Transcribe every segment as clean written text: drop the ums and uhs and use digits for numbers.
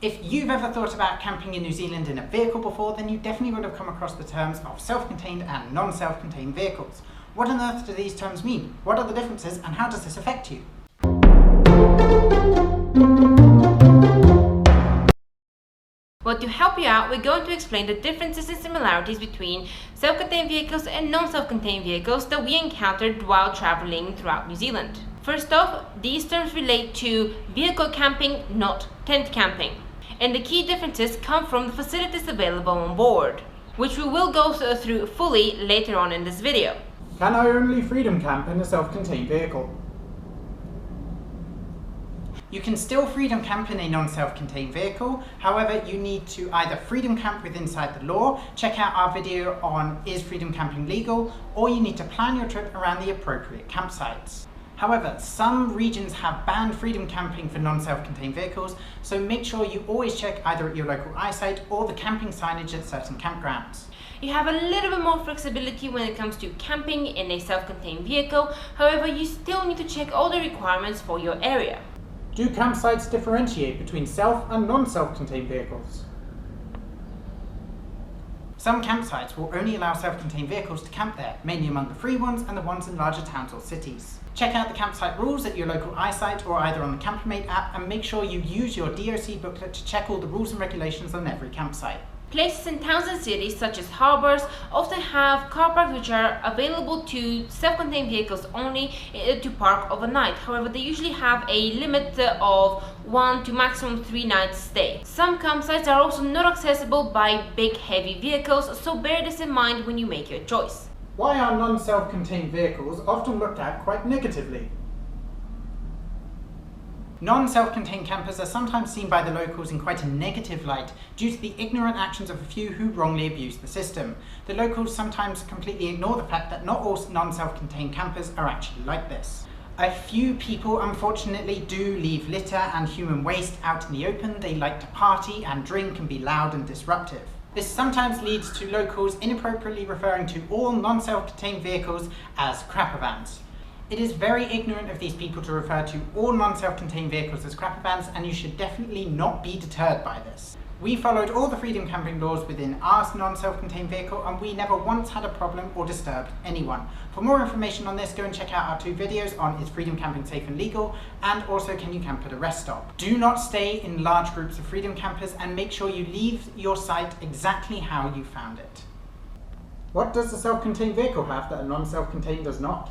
If you've ever thought about camping in New Zealand in a vehicle before, then you definitely would have come across the terms of self-contained and non-self-contained vehicles. What on earth do these terms mean? What are the differences and how does this affect you? Well, to help you out, we're going to explain the differences and similarities between self-contained vehicles and non-self-contained vehicles that we encountered while traveling throughout New Zealand. First off, these terms relate to vehicle camping, not tent camping. And the key differences come from the facilities available on board, which we will go through fully later on in this video. Can I only freedom camp in a self-contained vehicle? You can still freedom camp in a non-self-contained vehicle, however you need to either freedom camp with inside the law, check out our video on is freedom camping legal, or you need to plan your trip around the appropriate campsites. However, some regions have banned freedom camping for non-self-contained vehicles, so make sure you always check either at your local eyesight or the camping signage at certain campgrounds. You have a little bit more flexibility when it comes to camping in a self-contained vehicle, however you still need to check all the requirements for your area. Do campsites differentiate between self and non-self-contained vehicles? Some campsites will only allow self-contained vehicles to camp there, mainly among the free ones and the ones in larger towns or cities. Check out the campsite rules at your local eyesight or either on the Campermate app, and make sure you use your DOC booklet to check all the rules and regulations on every campsite. Places in towns and cities such as harbours often have car parks which are available to self-contained vehicles only to park overnight. However, they usually have a limit of 1 to maximum 3 nights stay. Some campsites are also not accessible by big heavy vehicles, so bear this in mind when you make your choice. Why are non-self-contained vehicles often looked at quite negatively? Non-self-contained campers are sometimes seen by the locals in quite a negative light due to the ignorant actions of a few who wrongly abuse the system. The locals sometimes completely ignore the fact that not all non-self-contained campers are actually like this. A few people unfortunately do leave litter and human waste out in the open. They like to party and drink and be loud and disruptive. This sometimes leads to locals inappropriately referring to all non-self-contained vehicles as caravans. It is very ignorant of these people to refer to all non-self-contained vehicles as caravans, and you should definitely not be deterred by this. We followed all the freedom camping laws within our non-self-contained vehicle, and we never once had a problem or disturbed anyone. For more information on this, go and check out our 2 videos on is freedom camping safe and legal, and also can you camp at a rest stop. Do not stay in large groups of freedom campers, and make sure you leave your site exactly how you found it. What does a self-contained vehicle have that a non-self-contained does not?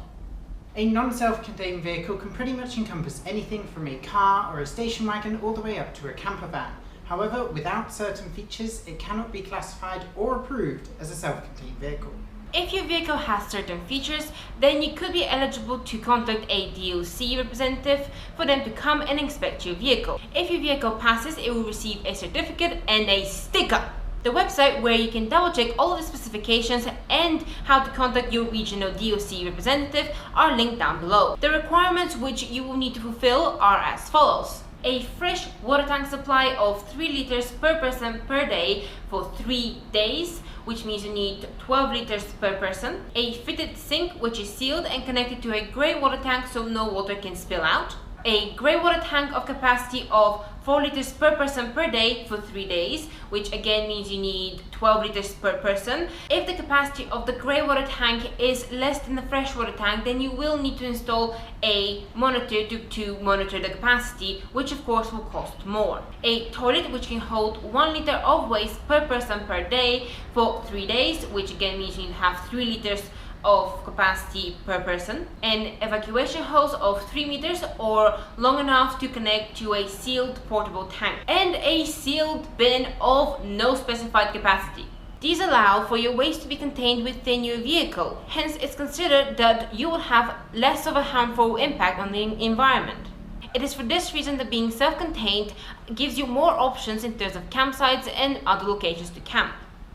A non-self-contained vehicle can pretty much encompass anything from a car or a station wagon all the way up to a campervan. However, without certain features, it cannot be classified or approved as a self-contained vehicle. If your vehicle has certain features, then you could be eligible to contact a DOC representative for them to come and inspect your vehicle. If your vehicle passes, it will receive a certificate and a sticker. The website where you can double check all of the specifications and how to contact your regional DOC representative are linked down below. The requirements which you will need to fulfill are as follows. A fresh water tank supply of 3 liters per person per day for 3 days, which means you need 12 liters per person. A fitted sink which is sealed and connected to a grey water tank so no water can spill out. A grey water tank of capacity of 4 liters per person per day for 3 days, which again means you need 12 liters per person. If the capacity of the grey water tank is less than the fresh water tank, then you will need to install a monitor to monitor the capacity, which of course will cost more. A toilet which can hold 1 liter of waste per person per day for 3 days, which again means you have 3 liters of capacity per person. An evacuation hose of 3 meters or long enough to connect to a sealed portable tank, and a sealed bin of no specified capacity. These allow for your waste to be contained within your vehicle, hence it's considered that you will have less of a harmful impact on the environment. It is for this reason that being self-contained gives you more options in terms of campsites and other locations to camp.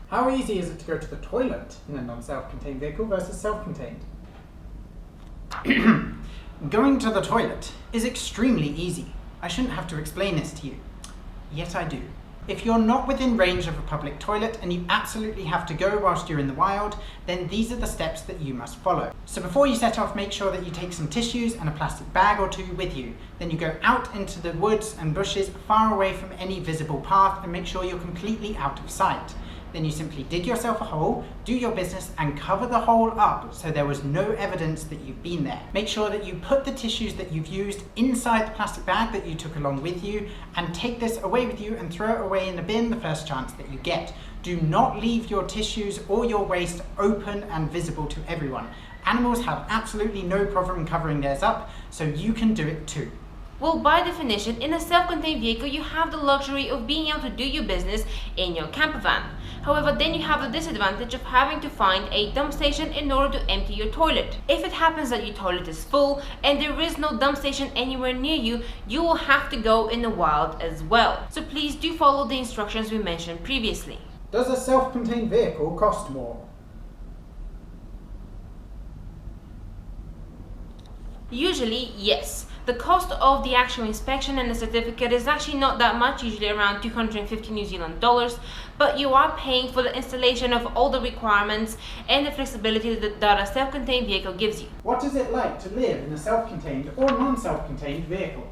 How easy is it to go to the toilet in a non-self-contained vehicle versus self-contained? Going to the toilet is extremely easy. I shouldn't have to explain this to you. Yet I do. If you're not within range of a public toilet and you absolutely have to go whilst you're in the wild, then these are the steps that you must follow. So before you set off, make sure that you take some tissues and a plastic bag or two with you. Then you go out into the woods and bushes, far away from any visible path, and make sure you're completely out of sight. Then you simply dig yourself a hole, do your business, and cover the hole up so there was no evidence that you've been there. Make sure that you put the tissues that you've used inside the plastic bag that you took along with you, and take this away with you and throw it away in the bin the first chance that you get. Do not leave your tissues or your waste open and visible to everyone. Animals have absolutely no problem covering theirs up, so you can do it too. Well, by definition, in a self-contained vehicle, you have the luxury of being able to do your business in your camper van. However, then you have the disadvantage of having to find a dump station in order to empty your toilet. If it happens that your toilet is full and there is no dump station anywhere near you, you will have to go in the wild as well. So please do follow the instructions we mentioned previously. Does a self-contained vehicle cost more? Usually, yes. The cost of the actual inspection and the certificate is actually not that much, usually around 250 New Zealand dollars, but you are paying for the installation of all the requirements and the flexibility that a self-contained vehicle gives you. What is it like to live in a self-contained or non-self-contained vehicle?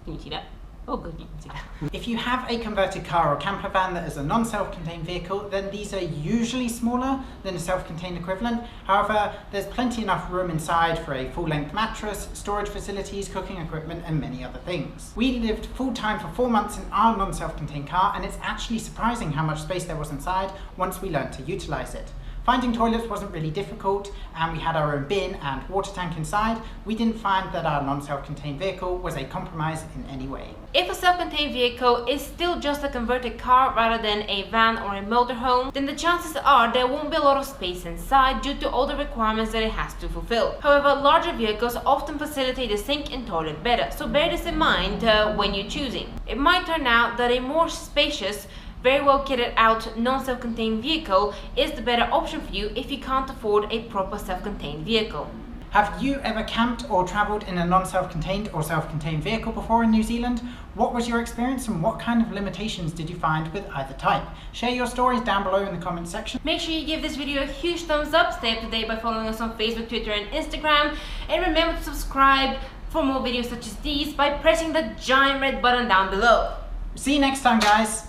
Can you see that? Oh good, you can see that. If you have a converted car or camper van that is a non-self-contained vehicle, then these are usually smaller than a self-contained equivalent. However, there's plenty enough room inside for a full-length mattress, storage facilities, cooking equipment, and many other things. We lived full-time for 4 months in our non-self-contained car, and it's actually surprising how much space there was inside once we learned to utilize it. Finding toilets wasn't really difficult, and we had our own bin and water tank inside. We didn't find that our non-self-contained vehicle was a compromise in any way. If a self-contained vehicle is still just a converted car rather than a van or a motorhome, then the chances are there won't be a lot of space inside due to all the requirements that it has to fulfill. However, larger vehicles often facilitate the sink and toilet better, so bear this in mind when you're choosing. It might turn out that a more spacious, very well kitted out non-self-contained vehicle is the better option for you if you can't afford a proper self-contained vehicle. Have you ever camped or travelled in a non-self-contained or self-contained vehicle before in New Zealand? What was your experience and what kind of limitations did you find with either type? Share your stories down below in the comments section. Make sure you give this video a huge thumbs up, stay up to date by following us on Facebook, Twitter and Instagram, and remember to subscribe for more videos such as these by pressing the giant red button down below. See you next time, guys.